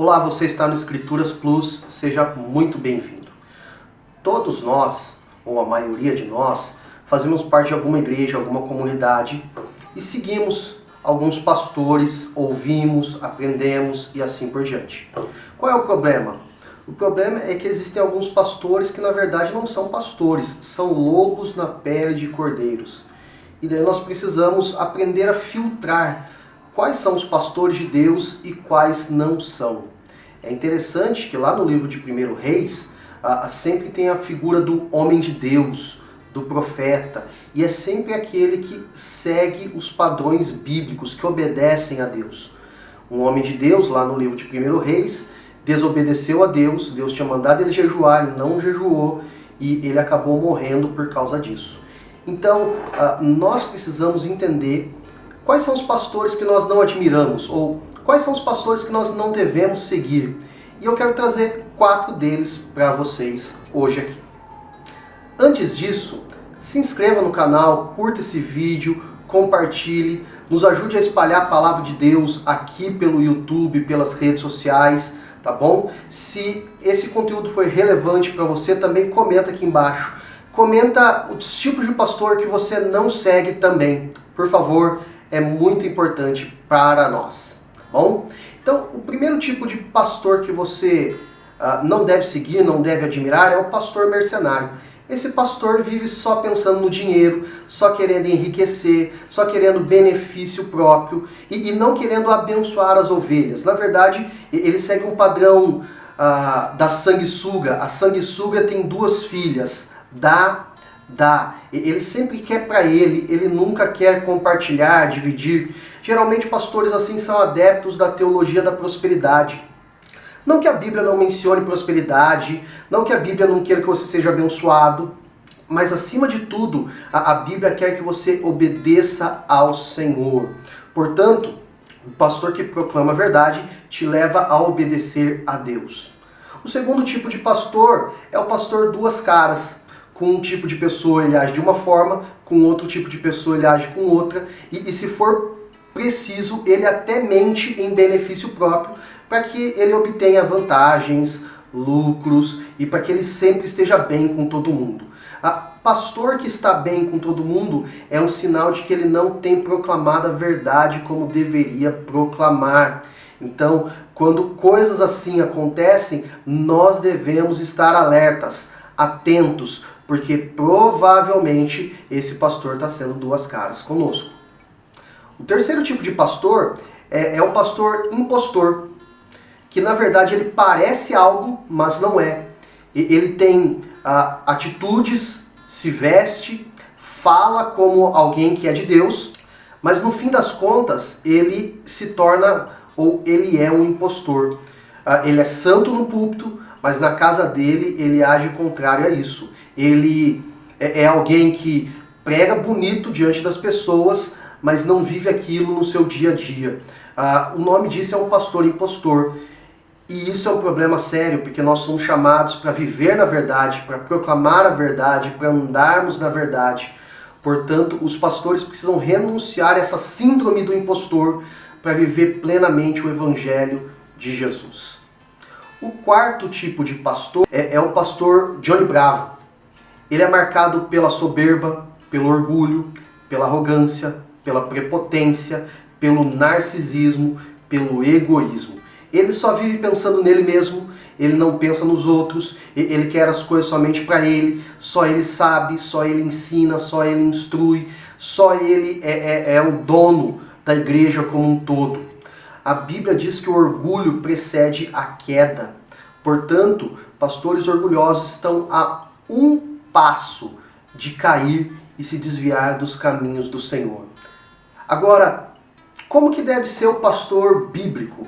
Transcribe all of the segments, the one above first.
Olá, você está no Escrituras Plus, seja muito bem-vindo. Todos nós, ou a maioria de nós, fazemos parte de alguma igreja, alguma comunidade e seguimos alguns pastores, ouvimos, aprendemos e assim por diante. Qual é o problema? O problema é que existem alguns pastores que na verdade não são pastores, são lobos na pele de cordeiros. E daí nós precisamos aprender a filtrar quais são os pastores de Deus e quais não são. É interessante que lá no livro de 1 Reis, sempre tem a figura do homem de Deus, do profeta, e é sempre aquele que segue os padrões bíblicos, que obedecem a Deus. Um homem de Deus, lá no livro de 1 Reis, desobedeceu a Deus, Deus tinha mandado ele jejuar, ele não jejuou, e ele acabou morrendo por causa disso. Então, nós precisamos entender quais são os pastores que nós não admiramos, ou quais são os pastores que nós não devemos seguir. E eu quero trazer 4 deles para vocês hoje aqui. Antes disso, se inscreva no canal, curta esse vídeo, compartilhe, nos ajude a espalhar a palavra de Deus aqui pelo YouTube, pelas redes sociais, tá bom? Se esse conteúdo foi relevante para você, também comenta aqui embaixo. Comenta os tipos de pastor que você não segue também, por favor. É muito importante para nós, tá bom? Então, o primeiro tipo de pastor que você não deve seguir, não deve admirar, é o pastor mercenário. Esse pastor vive só pensando no dinheiro, só querendo enriquecer, só querendo benefício próprio e não querendo abençoar as ovelhas. Na verdade, ele segue um padrão da sanguessuga. A sanguessuga tem 2 filhas, dá. Ele sempre quer para ele nunca quer compartilhar, dividir. Geralmente pastores assim são adeptos da teologia da prosperidade. Não que a Bíblia não mencione prosperidade, não que a Bíblia não queira que você seja abençoado, mas acima de tudo, a Bíblia quer que você obedeça ao Senhor. Portanto, o pastor que proclama a verdade te leva a obedecer a Deus. O segundo tipo de pastor é o pastor 2 caras. Com um tipo de pessoa ele age de uma forma, com outro tipo de pessoa ele age com outra, e se for preciso, ele até mente em benefício próprio, para que ele obtenha vantagens, lucros, e para que ele sempre esteja bem com todo mundo. Pastor que está bem com todo mundo é um sinal de que ele não tem proclamado a verdade como deveria proclamar. Então, quando coisas assim acontecem, nós devemos estar alertas, atentos, porque provavelmente esse pastor está sendo 2 caras conosco. O terceiro tipo de pastor é o pastor impostor, que na verdade ele parece algo, mas não é. Ele tem atitudes, se veste, fala como alguém que é de Deus, mas no fim das contas ele se torna, ou ele é um impostor. Ele é santo no púlpito, mas na casa dele ele age contrário a isso. Ele é alguém que prega bonito diante das pessoas, mas não vive aquilo no seu dia a dia. O nome disso é um pastor impostor. E isso é um problema sério, porque nós somos chamados para viver na verdade, para proclamar a verdade, para andarmos na verdade. Portanto, os pastores precisam renunciar a essa síndrome do impostor para viver plenamente o Evangelho de Jesus. O quarto tipo de pastor é o pastor Johnny Bravo. Ele é marcado pela soberba, pelo orgulho, pela arrogância, pela prepotência, pelo narcisismo, pelo egoísmo. Ele só vive pensando nele mesmo, ele não pensa nos outros, ele quer as coisas somente para ele, só ele sabe, só ele ensina, só ele instrui, só ele é o dono da igreja como um todo. A Bíblia diz que o orgulho precede a queda. Portanto, pastores orgulhosos estão a um passo de cair e se desviar dos caminhos do Senhor. Agora, como que deve ser o pastor bíblico?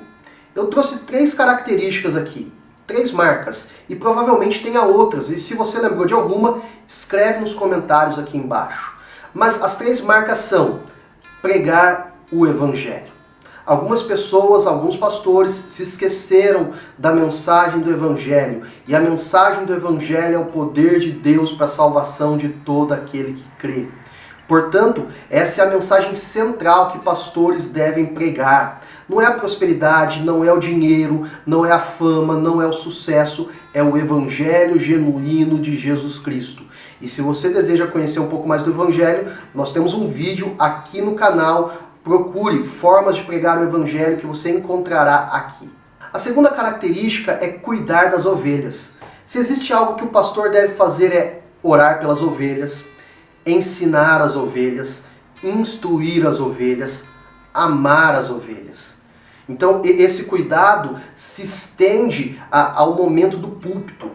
Eu trouxe 3 características aqui, 3 marcas, e provavelmente tenha outras, e se você lembrou de alguma, escreve nos comentários aqui embaixo. Mas as 3 marcas são pregar o Evangelho. Algumas pessoas, alguns pastores se esqueceram da mensagem do Evangelho. E a mensagem do Evangelho é o poder de Deus para a salvação de todo aquele que crê. Portanto, essa é a mensagem central que pastores devem pregar. Não é a prosperidade, não é o dinheiro, não é a fama, não é o sucesso, é o evangelho genuíno de Jesus Cristo. E se você deseja conhecer um pouco mais do evangelho, nós temos um vídeo aqui no canal. Procure formas de pregar o evangelho que você encontrará aqui. A segunda característica é cuidar das ovelhas. Se existe algo que o pastor deve fazer é orar pelas ovelhas, ensinar as ovelhas, instruir as ovelhas, amar as ovelhas. Então esse cuidado se estende ao momento do púlpito.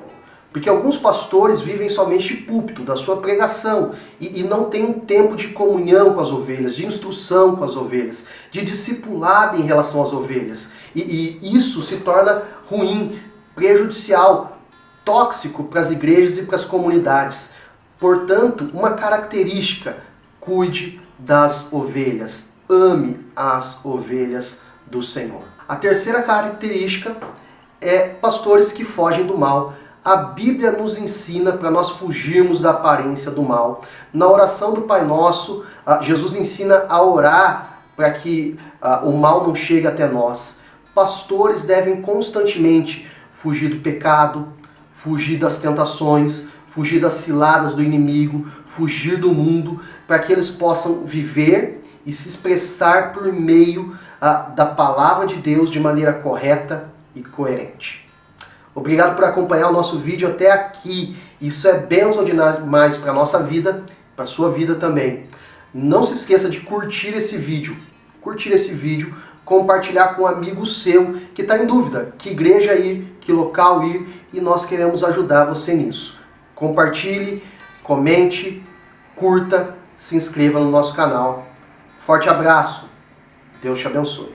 Porque alguns pastores vivem somente de púlpito, da sua pregação, e não têm um tempo de comunhão com as ovelhas, de instrução com as ovelhas, de discipulado em relação às ovelhas. E isso se torna ruim, prejudicial, tóxico para as igrejas e para as comunidades. Portanto, uma característica: cuide das ovelhas, ame as ovelhas do Senhor. A terceira característica é pastores que fogem do mal. A Bíblia nos ensina para nós fugirmos da aparência do mal. Na oração do Pai Nosso, Jesus ensina a orar para que o mal não chegue até nós. Pastores devem constantemente fugir do pecado, fugir das tentações, fugir das ciladas do inimigo, fugir do mundo, para que eles possam viver e se expressar por meio da palavra de Deus de maneira correta e coerente. Obrigado por acompanhar o nosso vídeo até aqui. Isso é bênção demais para a nossa vida, para a sua vida também. Não se esqueça de curtir esse vídeo, compartilhar com um amigo seu que está em dúvida, que igreja ir, que local ir, e nós queremos ajudar você nisso. Compartilhe, comente, curta, se inscreva no nosso canal. Forte abraço, Deus te abençoe.